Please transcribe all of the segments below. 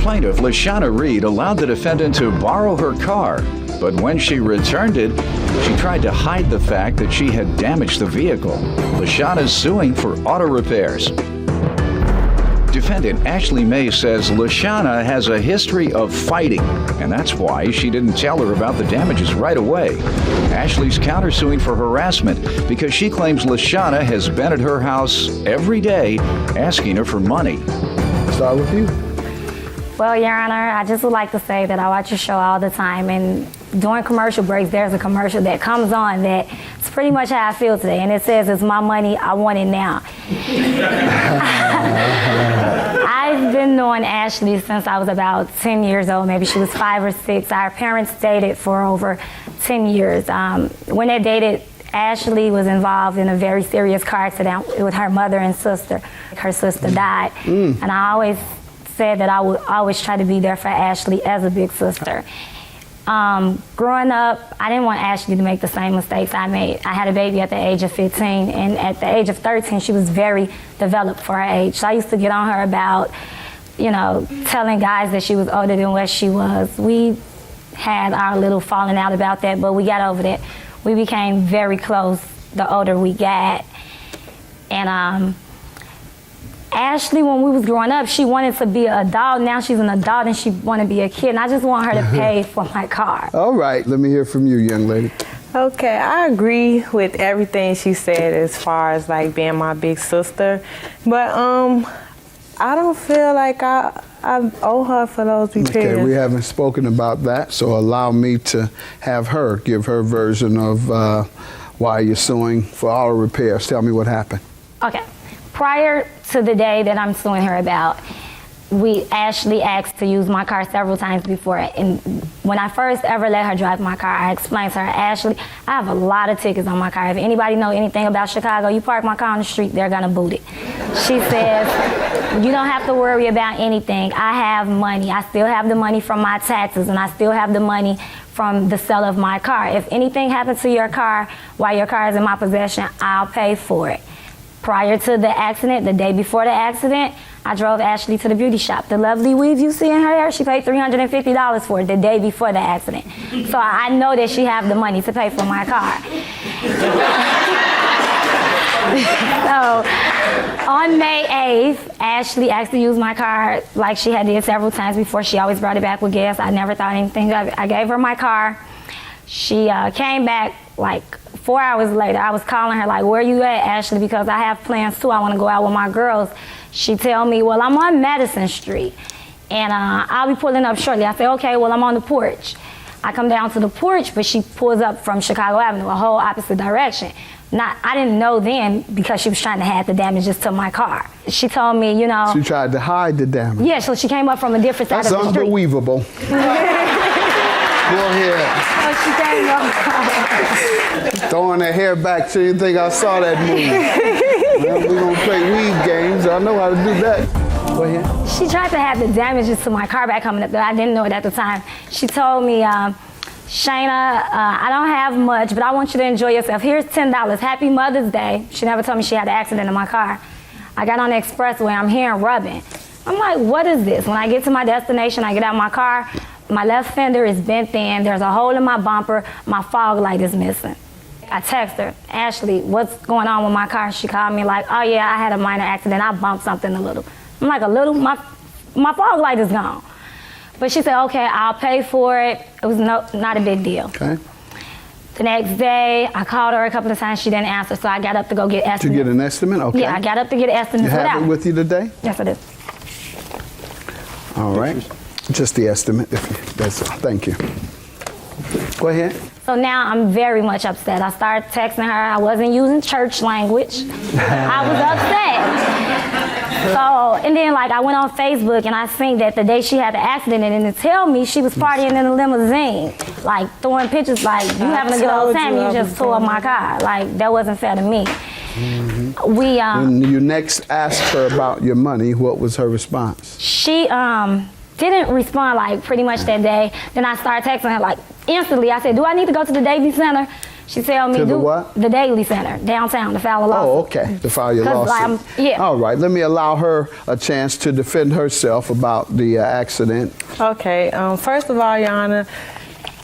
Plaintiff, Lashana Reed, allowed the defendant to borrow her car, but when she returned it, she tried to hide the fact that she had damaged the vehicle. Lashana's suing for auto repairs. Defendant Ashley May says Lashana has a history of fighting, and that's why she didn't tell her about the damages right away. Ashley's countersuing for harassment because she claims Lashana has been at her house every day asking her for money. Start with you. Well, Your Honor, I just would like to say that I watch your show all the time, and during commercial breaks, there's a commercial that comes on that it's pretty much how I feel today, and it says, "It's my money, I want it now." I've been knowing Ashley since I was about 10 years old. Maybe she was 5 or 6. Our parents dated for over 10 years. When they dated, Ashley was involved in a very serious car accident with her mother and sister. Her sister died, and I always said that I would always try to be there for Ashley as a big sister. Growing up, I didn't want Ashley to make the same mistakes I made. I had a baby at the age of 15, and at the age of 13, she was very developed for her age. So I used to get on her about, telling guys that she was older than what she was. We had our little falling out about that, but we got over that. We became very close the older we got. And Ashley, when we was growing up, she wanted to be an adult. Now she's an adult and she want to be a kid. And I just want her to pay for my car. All right, let me hear from you, young lady. Okay, I agree with everything she said as far as like being my big sister. But I don't feel like I owe her for those repairs. Okay, we haven't spoken about that, so allow me to have her give her version of why you're suing for auto repairs. Tell me what happened. Okay. Prior to the day that I'm suing her about, Ashley asked to use my car several times before. And when I first ever let her drive my car, I explained to her, Ashley, I have a lot of tickets on my car. If anybody know anything about Chicago, you park my car on the street, they're gonna boot it. She says, you don't have to worry about anything. I have money. I still have the money from my taxes, and I still have the money from the sale of my car. If anything happens to your car while your car is in my possession, I'll pay for it. Prior to the accident, the day before the accident, I drove Ashley to the beauty shop. The lovely weave you see in her hair, she paid $350 for it the day before the accident. So I know that she have the money to pay for my car. So on May 8th, Ashley asked to use my car like she had did several times before. She always brought it back with gas. I never thought anything of it. I gave her my car. She came back like 4 hours later. I was calling her like, where you at, Ashley? Because I have plans too. I want to go out with my girls. She tell me, well, I'm on Madison Street, and I'll be pulling up shortly. I say, okay, well, I'm on the porch. I come down to the porch, but she pulls up from Chicago Avenue, a whole opposite direction. I didn't know then because she was trying to hide the damages to my car. She told me, She tried to hide the damage. Yeah, so she came up from a different side of the street. That's unbelievable. Go ahead. So she came up. Throwing her hair back so you think I saw that movie. Well, we don't play weed games. I know how to do that. Go ahead. She tried to have the damages to my car back coming up, but I didn't know it at the time. She told me, Shayna, I don't have much, but I want you to enjoy yourself. Here's $10. Happy Mother's Day. She never told me she had an accident in my car. I got on the expressway. I'm hearing rubbing. I'm like, what is this? When I get to my destination, I get out of my car. My left fender is bent in. There's a hole in my bumper. My fog light is missing. I text her, Ashley, what's going on with my car? She called me like, oh yeah, I had a minor accident. I bumped something a little. I'm like, a little? My fog light is gone. But she said, okay, I'll pay for it. It was not a big deal. Okay. The next day, I called her a couple of times. She didn't answer, so I got up to go get estimates. To get an estimate? Okay. Yeah, I got up to get estimates. You have it with you today? Yes, I do. All right. Just the estimate. Thank you. Go ahead. So now I'm very much upset. I started texting her. I wasn't using church language. I was upset. So, and then I went on Facebook and I seen that the day she had the accident, and it tell me she was partying in a limousine, throwing pictures you having a good old time, you just tore up my car. That wasn't fair to me. Mm-hmm. When you next asked her about your money, what was her response? She didn't respond pretty much that day. Then I started texting her instantly. I said, do I need to go to the Davy Center? She told me To the do what? the Daily Center downtown to file a lawsuit. Oh, okay, to file your 'Cause, lawsuit. yeah. All right, let me allow her a chance to defend herself about the accident. Okay, first of all, Your Honor,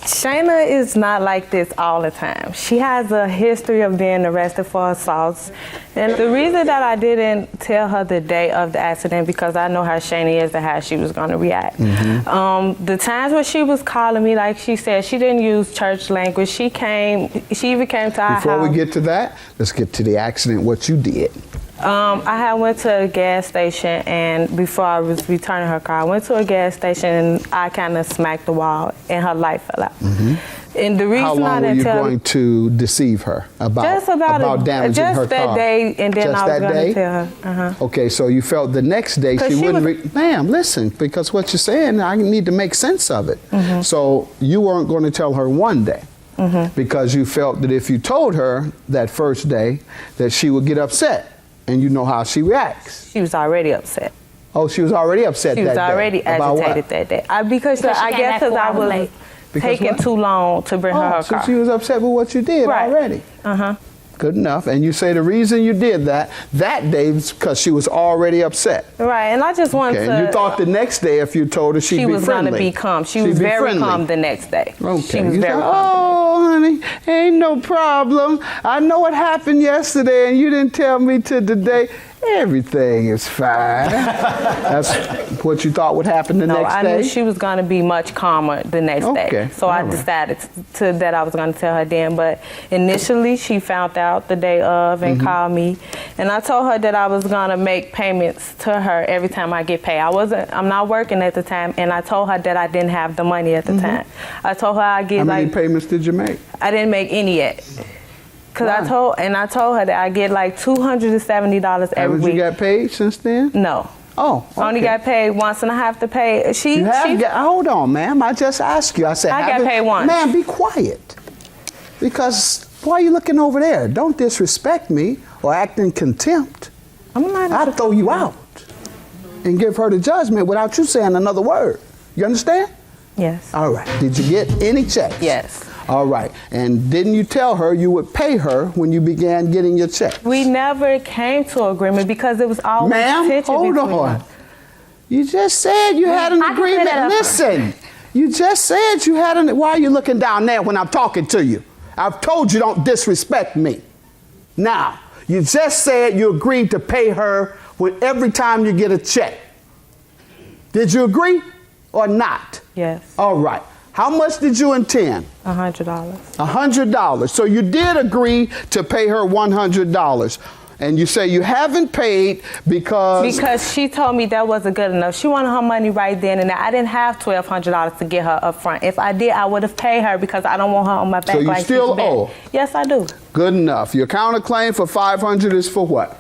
Shayna is not like this all the time. She has a history of being arrested for assaults. And the reason that I didn't tell her the day of the accident, because I know how Shayna is and how she was going to react. The times where she was calling me, like she said, she didn't use church language. She even came to our house. Before we get to that, let's get to the accident, what you did. I had went to a gas station, and before I was returning her car, I went to a gas station and I kind of smacked the wall and her light fell out. And the reason How I long were didn't you tell going to deceive her about damaging just her that car? day, and then Just I was that going day? to tell her. Okay, so you felt the next day 'Cause she she wouldn't. Ma'am, listen, because what you're saying, I need to make sense of it. So you weren't going to tell her one day. Because you felt that if you told her that first day, that she would get upset, and you know how she reacts. She was already upset. Oh, she was already upset that day. She was already About what? agitated that day. Because Because she I came guess back because I 4 hours was late. Because taking what? too long to bring her Oh, so car. she was upset with what you did Right. already. Good enough. And you say the reason you did that day is because she was already upset. Right, and I just wanted Okay, to. and you thought the next day if you told her she'd she be was friendly. going to be calm. She She'd was be very friendly. calm the next day. Okay. She was You very said, calm. oh, honey, ain't no problem. I know what happened yesterday and you didn't tell me till today. Everything is fine. That's what you thought would happen the No, next I day? knew she was going to be much calmer the next Okay, day. So all I right. decided that I was going to tell her then. But initially, she found out the day of and Mm-hmm. called me. And I told her that I was going to make payments to her every time I get paid. I'm not working at the time. And I told her that I didn't have the money at the time. I told her I get Mm-hmm. How many payments did you make? I didn't make any yet. Cause Why? I told her that I get like $270 every Haven't week. you got paid since then? No. Oh, okay. I only got paid once and I have to pay. Hold on, ma'am. I just asked you. I said, I got haven't- paid once. Ma'am, be quiet. Because why are you looking over there? Don't disrespect me or act in contempt. I'm not. I'll throw you out and give her the judgment without you saying another word. You understand? Yes. All right. Did you get any checks? Yes. All right. And didn't you tell her you would pay her when you began getting your check? We never came to agreement because it was always Ma'am, tension hold between on. us. You just said you had an I can clear agreement. that up. Listen, you just said you had an. Why are you looking down there when I'm talking to you? I've told you don't disrespect me. Now, you just said you agreed to pay her every time you get a check. Did you agree or not? Yes. All right. How much did you intend? $100. $100. So you did agree to pay her $100. And you say you haven't paid Because she told me that wasn't good enough. She wanted her money right then and there. I didn't have $1,200 to get her up front. If I did, I would have paid her because I don't want her on my back. So you like still she's been. owe? Yes, I do. Good enough. Your counterclaim for $500 is for what?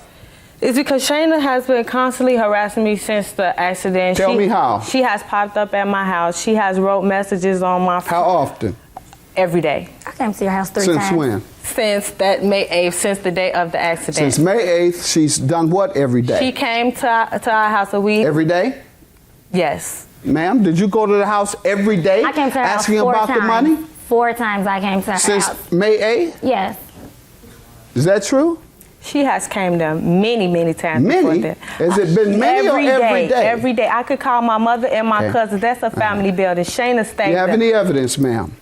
It's because Shayna has been constantly harassing me since the accident. Tell me how. She has popped up at my house. She has wrote messages on my phone How often? every day. I came to your house 3 Since times. when? Since that May 8th, since the day of the accident. Since May 8th, she's done what every day? She came to our house a week. Every day? Yes. Ma'am, did you go to the house every day I came to her asking house 4 about times. the money? 4 times I came to her Since house. May 8th? Yes. Is that true? She has came down many, many times Many? before that. Has it been many or every day? Every day. I could call my mother and my Okay. cousins. That's a family building. Shayna stayed Do you have there. any evidence, ma'am?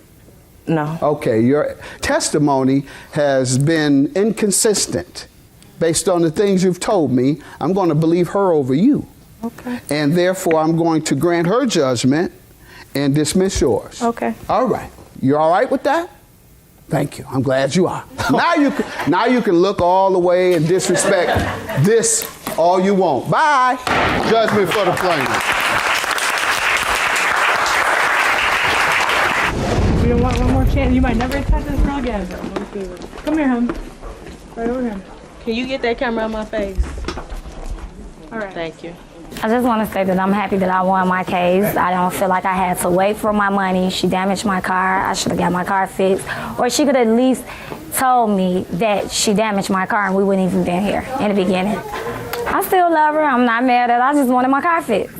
No. Okay, your testimony has been inconsistent. Based on the things you've told me, I'm going to believe her over you. Okay. And therefore, I'm going to grant her judgment and dismiss yours. Okay. All right. You all right with that? Thank you. I'm glad you are. Now you can look all the way and disrespect this all you want. Bye. Judgment for the plaintiff. We don't want one more chance. You might never touch this girl again. Come here, hon. Right over here. Can you get that camera on my face? All right. Thank you. I just want to say that I'm happy that I won my case. I don't feel like I had to wait for my money. She damaged my car. I should have got my car fixed. Or she could at least told me that she damaged my car and we wouldn't even been here in the beginning. I still love her. I'm not mad at her. I just wanted my car fixed.